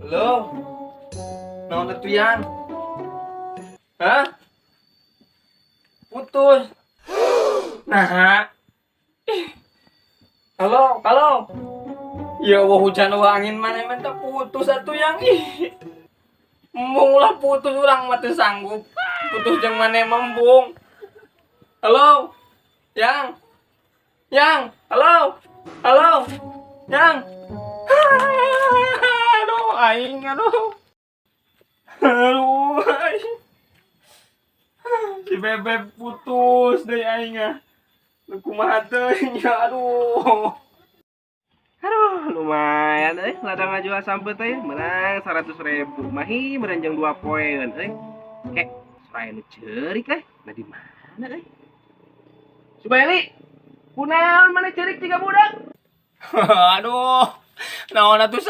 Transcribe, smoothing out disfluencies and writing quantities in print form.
Halo, naon atuh yang? Hah? Putus. Nah, halo. Ya wah hujan wah angin mana minta putus atuh yang embung lah putus orang mah teu sanggup. Putus jeung mana membung. Halo, halo, yang. Aduh, aduh. Si bebek putus deh aing ah. Kumaha teuing ya aduh. Aduh, lumayan ladang ngajual sampet menang 100.000. Mahi merenjang 2 poin Kek, supaya nu ceurik nah di mana Supaya ini kunaon mana ceurik 3 budak? Aduh, naon atuh